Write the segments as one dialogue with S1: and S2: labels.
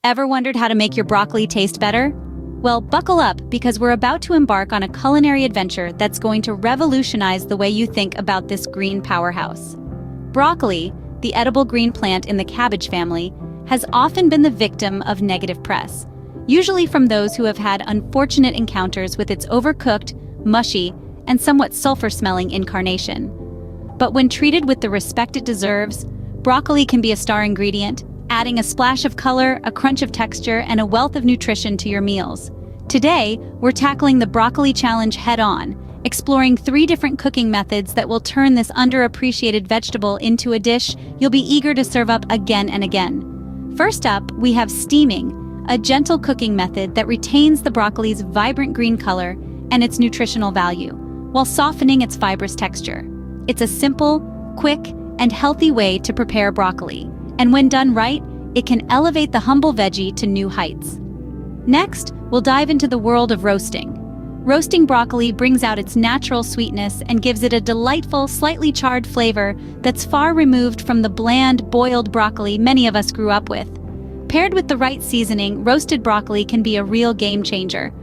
S1: Ever wondered how to make your broccoli taste better? Well, buckle up because we're about to embark on a culinary adventure that's going to revolutionize the way you think about this green powerhouse. Broccoli, the edible green plant in the cabbage family, has often been the victim of negative press, usually from those who have had unfortunate encounters with its overcooked, mushy, and somewhat sulfur-smelling incarnation. But when treated with the respect it deserves, broccoli can be a star ingredient, adding a splash of color, a crunch of texture, and a wealth of nutrition to your meals. Today, we're tackling the broccoli challenge head-on, exploring 3 different cooking methods that will turn this underappreciated vegetable into a dish you'll be eager to serve up again and again. First up, we have steaming, a gentle cooking method that retains the broccoli's vibrant green color and its nutritional value, while softening its fibrous texture. It's a simple, quick, and healthy way to prepare broccoli, and when done right, it can elevate the humble veggie to new heights. Next, we'll dive into the world of roasting. Roasting broccoli brings out its natural sweetness and gives it a delightful, slightly charred flavor that's far removed from the bland, boiled broccoli many of us grew up with. Paired with the right seasoning, roasted broccoli can be a real game changer.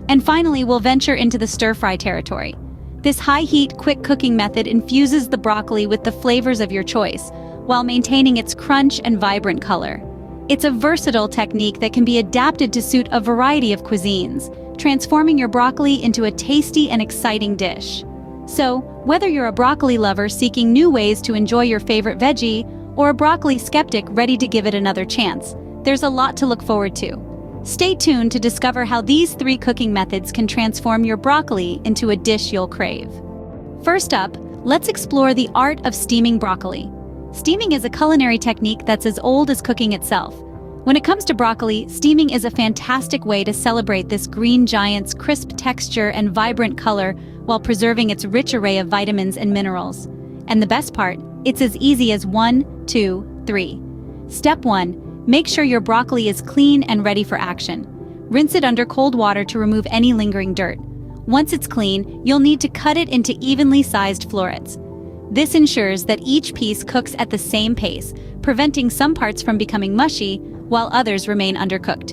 S1: And finally, we'll venture into the stir-fry territory. This high-heat, quick cooking method infuses the broccoli with the flavors of your choice, while maintaining its crunch and vibrant color. It's a versatile technique that can be adapted to suit a variety of cuisines, transforming your broccoli into a tasty and exciting dish. So, whether you're a broccoli lover seeking new ways to enjoy your favorite veggie, or a broccoli skeptic ready to give it another chance, there's a lot to look forward to. Stay tuned to discover how these 3 cooking methods can transform your broccoli into a dish you'll crave. First up, let's explore the art of steaming broccoli. Steaming is a culinary technique that's as old as cooking itself. When it comes to broccoli, steaming is a fantastic way to celebrate this green giant's crisp texture and vibrant color while preserving its rich array of vitamins and minerals. And the best part, it's as easy as 1, 2, 3. Step 1. Make sure your broccoli is clean and ready for action. Rinse it under cold water to remove any lingering dirt. Once it's clean, you'll need to cut it into evenly sized florets. This ensures that each piece cooks at the same pace, preventing some parts from becoming mushy while others remain undercooked.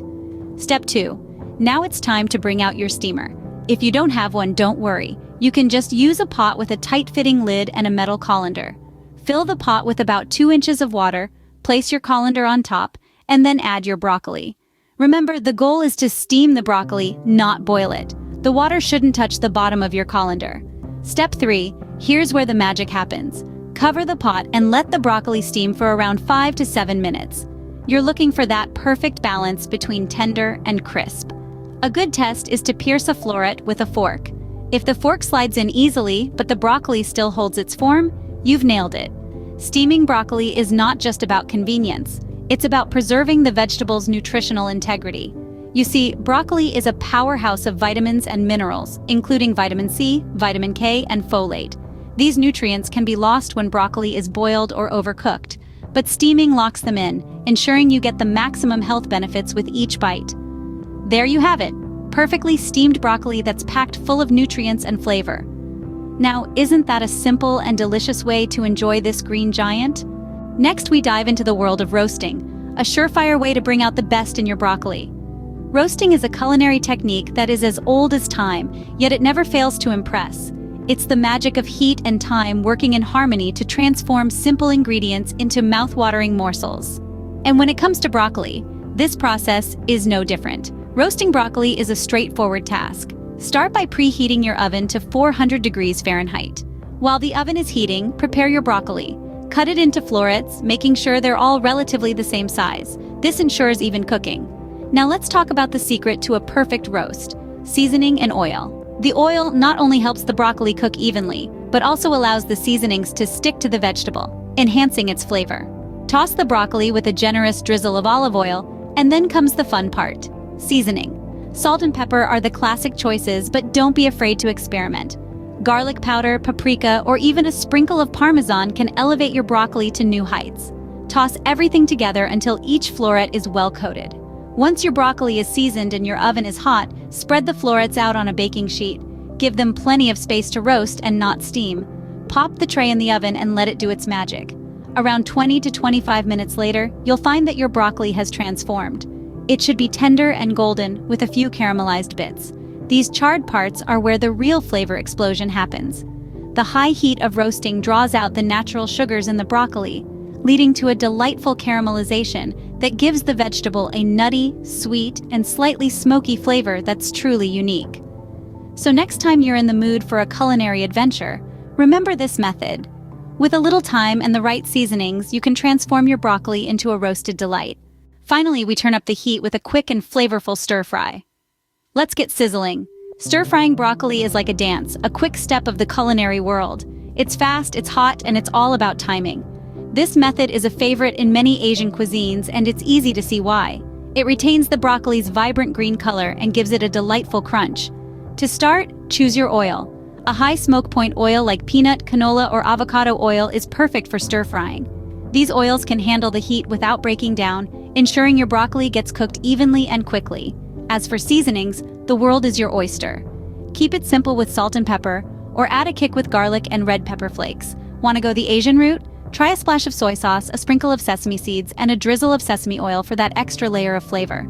S1: Step 2. Now it's time to bring out your steamer. If you don't have one, don't worry. You can just use a pot with a tight-fitting lid and a metal colander. Fill the pot with about 2 inches of water, place your colander on top, and then add your broccoli. Remember, the goal is to steam the broccoli, not boil it. The water shouldn't touch the bottom of your colander. Step 3. Here's where the magic happens. Cover the pot and let the broccoli steam for around 5 to 7 minutes. You're looking for that perfect balance between tender and crisp. A good test is to pierce a floret with a fork. If the fork slides in easily, but the broccoli still holds its form, you've nailed it. Steaming broccoli is not just about convenience. It's about preserving the vegetable's nutritional integrity. You see, broccoli is a powerhouse of vitamins and minerals, including vitamin C, vitamin K, and folate. These nutrients can be lost when broccoli is boiled or overcooked, but steaming locks them in, ensuring you get the maximum health benefits with each bite. There you have it, perfectly steamed broccoli that's packed full of nutrients and flavor. Now, isn't that a simple and delicious way to enjoy this green giant? Next, we dive into the world of roasting, a surefire way to bring out the best in your broccoli. Roasting is a culinary technique that is as old as time, yet it never fails to impress. It's the magic of heat and time working in harmony to transform simple ingredients into mouth-watering morsels. And when it comes to broccoli, this process is no different. Roasting broccoli is a straightforward task. Start by preheating your oven to 400 degrees Fahrenheit. While the oven is heating, prepare your broccoli. Cut it into florets, making sure they're all relatively the same size. This ensures even cooking. Now let's talk about the secret to a perfect roast: seasoning and oil. The oil not only helps the broccoli cook evenly, but also allows the seasonings to stick to the vegetable, enhancing its flavor. Toss the broccoli with a generous drizzle of olive oil, and then comes the fun part: seasoning. Salt and pepper are the classic choices, but don't be afraid to experiment. Garlic powder, paprika, or even a sprinkle of Parmesan can elevate your broccoli to new heights. Toss everything together until each floret is well coated. Once your broccoli is seasoned and your oven is hot, spread the florets out on a baking sheet. Give them plenty of space to roast and not steam. Pop the tray in the oven and let it do its magic. Around 20 to 25 minutes later, you'll find that your broccoli has transformed. It should be tender and golden with a few caramelized bits. These charred parts are where the real flavor explosion happens. The high heat of roasting draws out the natural sugars in the broccoli, leading to a delightful caramelization that gives the vegetable a nutty, sweet, and slightly smoky flavor that's truly unique. So next time you're in the mood for a culinary adventure, remember this method. With a little time and the right seasonings, you can transform your broccoli into a roasted delight. Finally, we turn up the heat with a quick and flavorful stir-fry. Let's get sizzling. Stir-frying broccoli is like a dance, a quick step of the culinary world. It's fast, it's hot, and it's all about timing. This method is a favorite in many Asian cuisines, and it's easy to see why. It retains the broccoli's vibrant green color and gives it a delightful crunch. To start, choose your oil. A high smoke point oil like peanut, canola, or avocado oil is perfect for stir-frying. These oils can handle the heat without breaking down, ensuring your broccoli gets cooked evenly and quickly. As for seasonings, the world is your oyster. Keep it simple with salt and pepper, or add a kick with garlic and red pepper flakes. Want to go the Asian route? Try a splash of soy sauce, a sprinkle of sesame seeds, and a drizzle of sesame oil for that extra layer of flavor.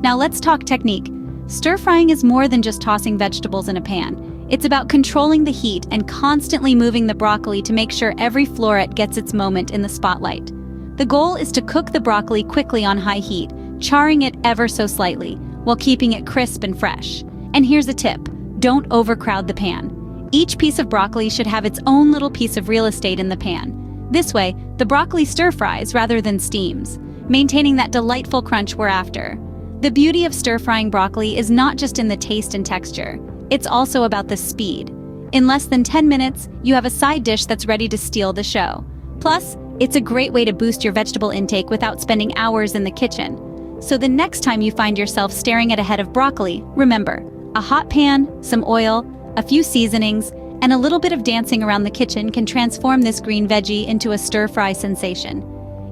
S1: Now let's talk technique. Stir-frying is more than just tossing vegetables in a pan. It's about controlling the heat and constantly moving the broccoli to make sure every floret gets its moment in the spotlight. The goal is to cook the broccoli quickly on high heat, charring it ever so slightly, while keeping it crisp and fresh. And here's a tip: don't overcrowd the pan. Each piece of broccoli should have its own little piece of real estate in the pan. This way, the broccoli stir-fries rather than steams, maintaining that delightful crunch we're after. The beauty of stir-frying broccoli is not just in the taste and texture, it's also about the speed. In less than 10 minutes, you have a side dish that's ready to steal the show. Plus, it's a great way to boost your vegetable intake without spending hours in the kitchen. So the next time you find yourself staring at a head of broccoli, remember, a hot pan, some oil, a few seasonings, and a little bit of dancing around the kitchen can transform this green veggie into a stir-fry sensation.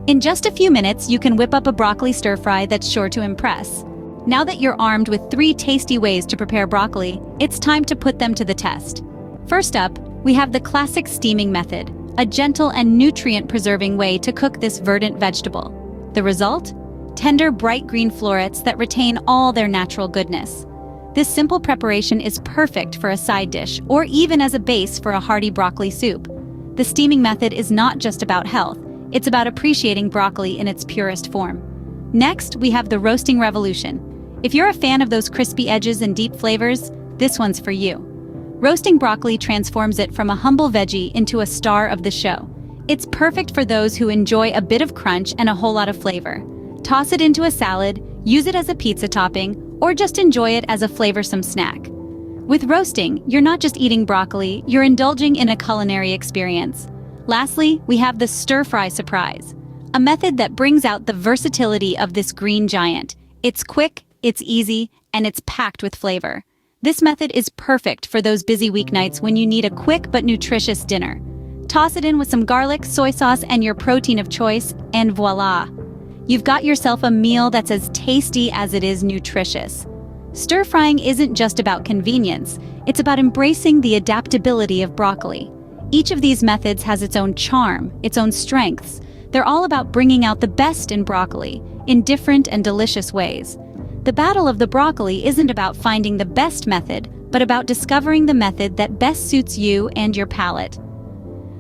S1: In just a few minutes, you can whip up a broccoli stir-fry that's sure to impress. Now that you're armed with 3 tasty ways to prepare broccoli, it's time to put them to the test. First up, we have the classic steaming method, a gentle and nutrient-preserving way to cook this verdant vegetable. The result? Tender, bright green florets that retain all their natural goodness. This simple preparation is perfect for a side dish or even as a base for a hearty broccoli soup. The steaming method is not just about health, it's about appreciating broccoli in its purest form. Next, we have the roasting revolution. If you're a fan of those crispy edges and deep flavors, this one's for you. Roasting broccoli transforms it from a humble veggie into a star of the show. It's perfect for those who enjoy a bit of crunch and a whole lot of flavor. Toss it into a salad, use it as a pizza topping, or just enjoy it as a flavorsome snack. With roasting, you're not just eating broccoli, you're indulging in a culinary experience. Lastly, we have the stir-fry surprise, a method that brings out the versatility of this green giant. It's quick, it's easy, and it's packed with flavor. This method is perfect for those busy weeknights when you need a quick but nutritious dinner. Toss it in with some garlic, soy sauce, and your protein of choice, and voila! You've got yourself a meal that's as tasty as it is nutritious. Stir-frying isn't just about convenience, it's about embracing the adaptability of broccoli. Each of these methods has its own charm, its own strengths. They're all about bringing out the best in broccoli, in different and delicious ways. The battle of the broccoli isn't about finding the best method, but about discovering the method that best suits you and your palate.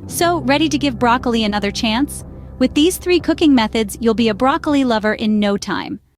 S1: So, ready to give broccoli another chance? With these 3 cooking methods, you'll be a broccoli lover in no time.